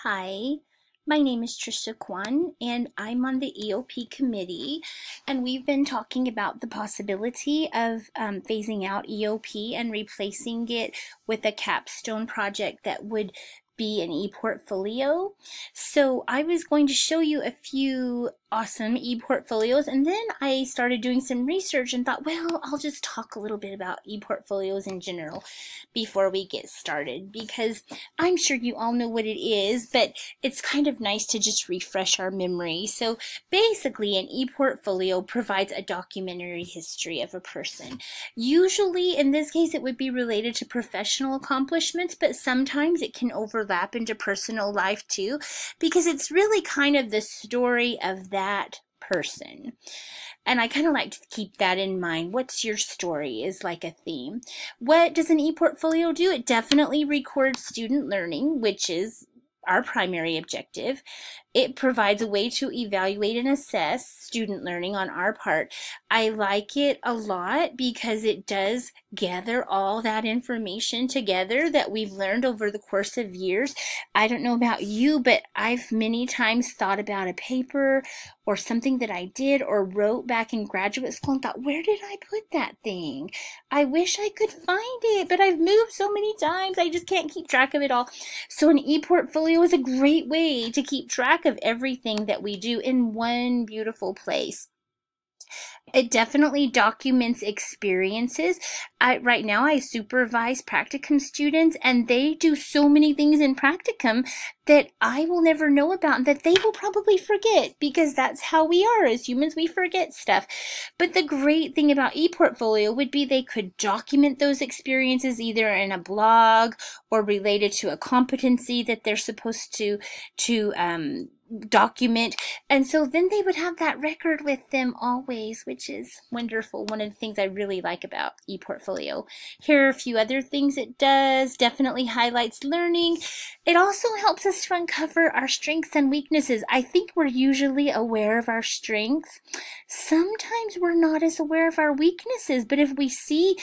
Hi, my name is Trisha Kwan, and I'm on the EOP committee. And we've been talking about the possibility of phasing out EOP and replacing it with a capstone project that would be an ePortfolio. So I was going to show you a few awesome ePortfolios, and then I started doing some research and thought, well, I'll just talk a little bit about ePortfolios in general before we get started, because I'm sure you all know what it is, but it's kind of nice to just refresh our memory. So basically, an ePortfolio provides a documentary history of a person. Usually, in this case, it would be related to professional accomplishments, but sometimes it can overlap into personal life too, because it's really kind of the story of that person. And I kind of like to keep that in mind. What's your story is like a theme. What does an ePortfolio do? It definitely records student learning, which is our primary objective. It provides a way to evaluate and assess student learning on our part. I like it a lot because it does gather all that information together that we've learned over the course of years. I don't know about you, but I've many times thought about a paper or something that I did or wrote back in graduate school and thought, where did I put that thing? I wish I could find it, but I've moved so many times, I just can't keep track of it all. So an ePortfolio is a great way to keep track of everything that we do in one beautiful place. It definitely documents experiences. Right now I supervise practicum students, and they do so many things in practicum that I will never know about and that they will probably forget, because that's how we are as humans. We forget stuff. But the great thing about ePortfolio would be they could document those experiences either in a blog or related to a competency that they're supposed to document, and so then they would have that record with them always, which is wonderful. One of the things I really like about ePortfolio. Here are a few other things it does. Definitely highlights learning. It also helps us to uncover our strengths and weaknesses. I think we're usually aware of our strengths. Sometimes we're not as aware of our weaknesses, but if we see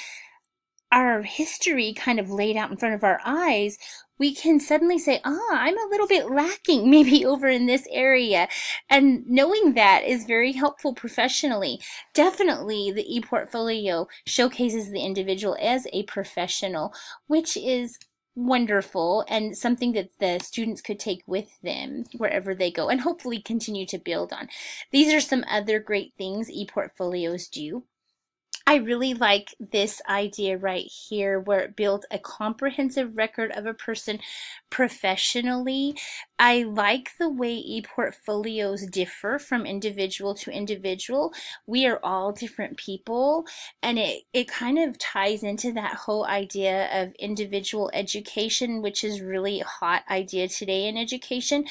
our history kind of laid out in front of our eyes, we can suddenly say, I'm a little bit lacking maybe over in this area. And knowing that is very helpful professionally. Definitely the ePortfolio showcases the individual as a professional, which is wonderful and something that the students could take with them wherever they go and hopefully continue to build on. These are some other great things ePortfolios do. I really like this idea right here where it builds a comprehensive record of a person professionally. I like the way ePortfolios differ from individual to individual. We are all different people, and it kind of ties into that whole idea of individual education, which is really a hot idea today in education.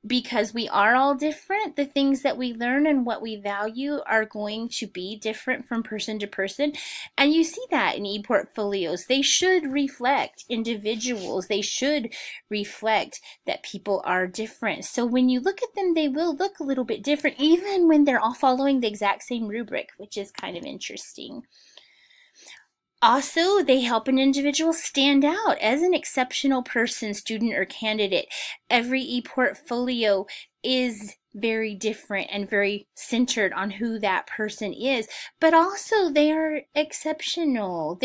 Because we are all different, the things that we learn and what we value are going to be different from person to person. And you see that in ePortfolios. They should reflect individuals. They should reflect that people are different. So when you look at them, they will look a little bit different, even when they're all following the exact same rubric, which is kind of interesting. Also, they help an individual stand out as an exceptional person, student, or candidate. Every ePortfolio is very different and very centered on who that person is, but also they are exceptional.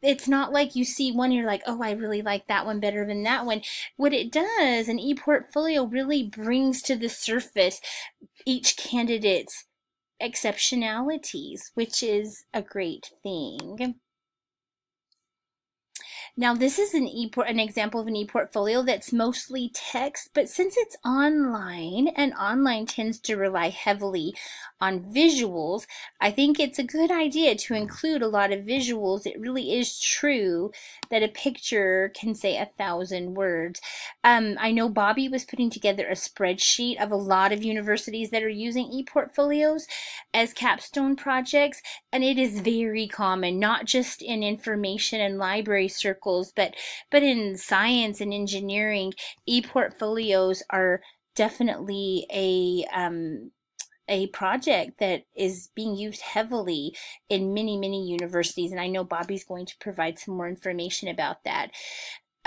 It's not like you see one, you're like, oh, I really like that one better than that one. What it does, an ePortfolio really brings to the surface each candidate's exceptionalities, which is a great thing. Now this is an example of an ePortfolio that's mostly text, but since it's online and online tends to rely heavily on visuals, I think it's a good idea to include a lot of visuals. It really is true that a picture can say 1,000 words. I know Bobby was putting together a spreadsheet of a lot of universities that are using ePortfolios as capstone projects, and it is very common, not just in information and library circles, but in science and engineering. ePortfolios are definitely a project that is being used heavily in many universities, and I know Bobby's going to provide some more information about that.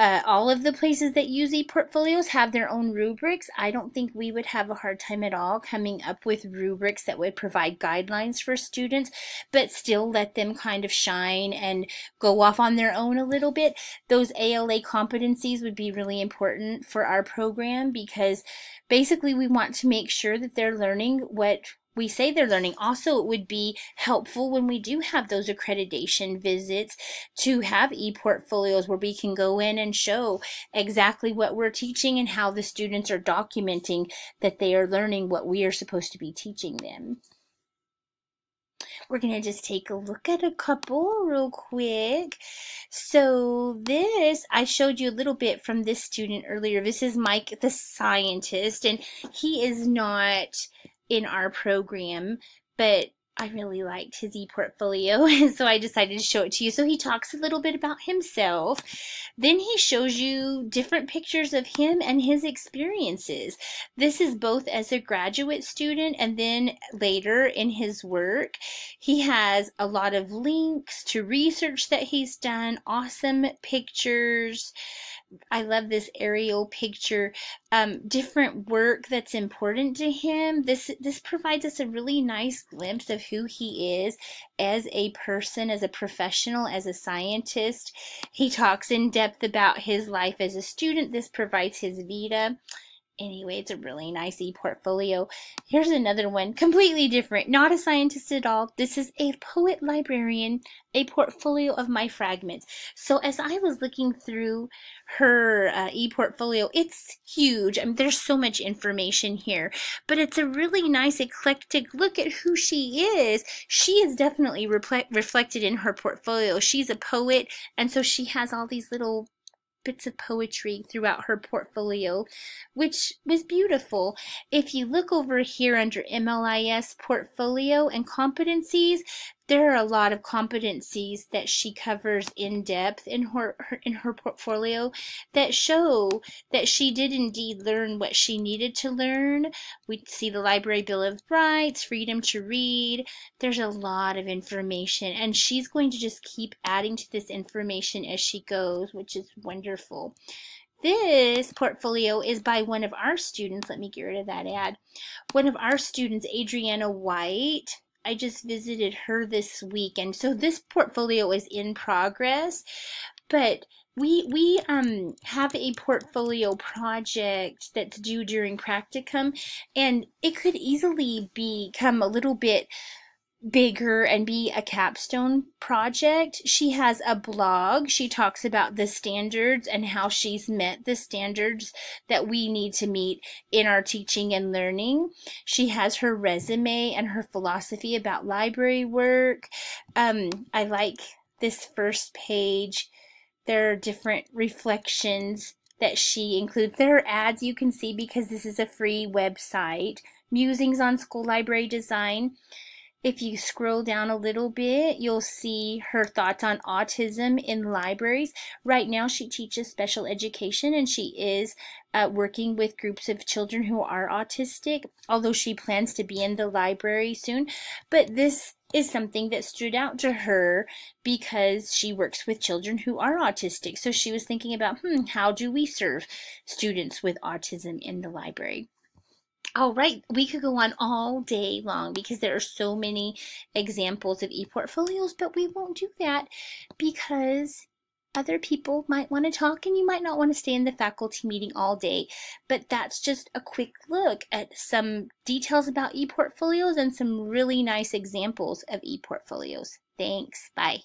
all of the places that use ePortfolios have their own rubrics. I don't think we would have a hard time at all coming up with rubrics that would provide guidelines for students, but still let them kind of shine and go off on their own a little bit. Those ALA competencies would be really important for our program because basically we want to make sure that they're learning what we say they're learning. Also, it would be helpful when we do have those accreditation visits to have ePortfolios where we can go in and show exactly what we're teaching and how the students are documenting that they are learning what we are supposed to be teaching them. We're going to just take a look at a couple real quick. So this, I showed you a little bit from this student earlier. This is Mike the scientist, and he is not in our program, but I really liked his ePortfolio, so I decided to show it to you. So he talks a little bit about himself. Then he shows you different pictures of him and his experiences. This is both as a graduate student and then later in his work. He has a lot of links to research that he's done, awesome pictures. I love this aerial picture, different work that's important to him. This provides us a really nice glimpse of who he is as a person, as a professional, as a scientist. He talks in depth about his life as a student. This provides his vita. Anyway, it's a really nice ePortfolio. Here's another one, completely different. Not a scientist at all. This is a poet librarian, a portfolio of my fragments. So as I was looking through her ePortfolio, it's huge. I mean, there's so much information here, but it's a really nice eclectic look at who she is. She is definitely reflected in her portfolio. She's a poet, and so she has all these little bits of poetry throughout her portfolio, which was beautiful. If you look over here under MLIS portfolio and competencies, there are a lot of competencies that she covers in depth in her portfolio that show that she did indeed learn what she needed to learn. We see the Library Bill of Rights, freedom to read. There's a lot of information, and she's going to just keep adding to this information as she goes, which is wonderful. This portfolio is by one of our students. Let me get rid of that ad. One of our students, Adriana White. I just visited her this week, and so this portfolio is in progress, but we have a portfolio project that's due during practicum, and it could easily become a little bit bigger and be a capstone project. She has a blog. She talks about the standards and how she's met the standards that we need to meet in our teaching and learning. She has her resume and her philosophy about library work. I like this first page. There are different reflections that she includes. There are ads you can see because this is a free website. Musings on School Library Design. If you scroll down a little bit, you'll see her thoughts on autism in libraries. Right now, she teaches special education, and she is working with groups of children who are autistic, although she plans to be in the library soon. But this is something that stood out to her because she works with children who are autistic. So she was thinking about, how do we serve students with autism in the library? All right, we could go on all day long because there are so many examples of ePortfolios, but we won't do that because other people might want to talk and you might not want to stay in the faculty meeting all day. But that's just a quick look at some details about ePortfolios and some really nice examples of ePortfolios. Thanks. Bye.